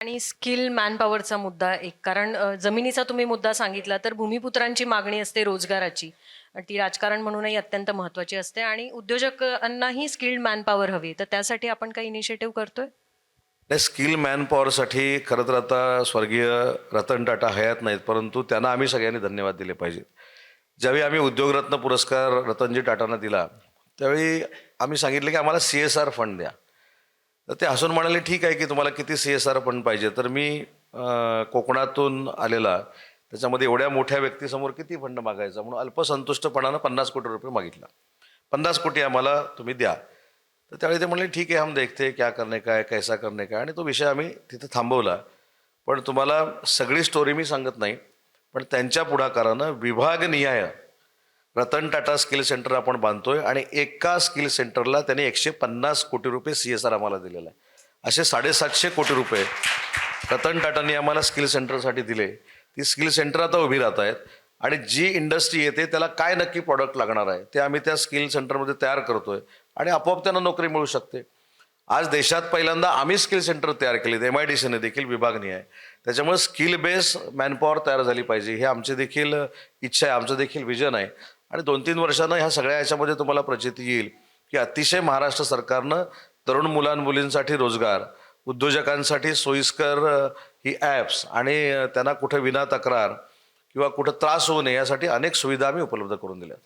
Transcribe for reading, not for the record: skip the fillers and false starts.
आणि स्किल मॅनपॉवरचा मुद्दा एक कारण जमिनीचा तुम्ही मुद्दा सांगितला तर भूमिपुत्रांची मागणी असते रोजगाराची. ती राजकारण म्हणूनही अत्यंत महत्त्वाची असते आणि उद्योजकांनाही स्किल्ड मॅनपॉवर हवी. तर त्यासाठी आपण काही इनिशिएटिव्ह करतोय? नाही, स्किल मॅनपॉवरसाठी खरं तर आता स्वर्गीय रतन टाटा हयात नाहीत, परंतु त्यांना आम्ही सगळ्यांनी धन्यवाद दिले पाहिजेत. ज्यावेळी आम्ही उद्योगरत्न पुरस्कार रतनजी टाटांना दिला, त्यावेळी आम्ही सांगितलं की आम्हाला CSR फंड द्या. तर ते हसून म्हणाले, ठीक आहे की तुम्हाला किती CSR फंड पाहिजे. तर मी कोकणातून आलेला, त्याच्यामध्ये एवढ्या मोठ्या व्यक्तीसमोर किती फंड मागायचा म्हणून अल्पसंतुष्टपणानं 50 कोटी रुपये मागितला. 50 कोटी आम्हाला तुम्ही द्या. तर त्यावेळी ते म्हणले, ठीक आहे, हम देखते हैं, क्या करने का है, कैसा करने का है. आणि तो विषय आम्ही तिथे थांबवला. पण तुम्हाला सगळी स्टोरी मी सांगत नाही, पण त्यांच्या पुढाकारानं विभागनिहाय रतन टाटा स्किल सेंटर आपण बांधतोय आणि एका स्किल सेंटरला त्यांनी 150 कोटी रुपये CSR आम्हाला दिलेला आहे. असे 750 कोटी रुपये रतन टाटांनी आम्हाला स्किल सेंटरसाठी दिले. ती स्किल सेंटर आता उभी राहत आहेत आणि जी इंडस्ट्री येते त्याला काय नक्की प्रॉडक्ट लागणार आहे ते आम्ही त्या स्किल सेंटरमध्ये तयार करतोय आणि आपोआप त्यांना नोकरी मिळू शकते. आज देशात पहिल्यांदा आम्ही स्किल सेंटर तयार केले, MIDCने देखील विभागणी आहे. त्याच्यामुळे स्किल बेस मॅनपॉवर तयार झाली पाहिजे, हे आमची देखील इच्छा आहे, आमचं देखील विजन आहे. आणि 2-3 वर्षानं ह्या सगळ्या याच्यामध्ये तुम्हाला प्रचिती येईल की अतिशय महाराष्ट्र सरकारनं तरुण मुलांमुलींसाठी रोजगार, उद्योजकांसाठी सोयीस्कर ही ॲप्स आणि त्यांना कुठे विना तक्रार किंवा कुठं त्रास होऊ नये यासाठी अनेक सुविधा आम्ही उपलब्ध करून दिल्या.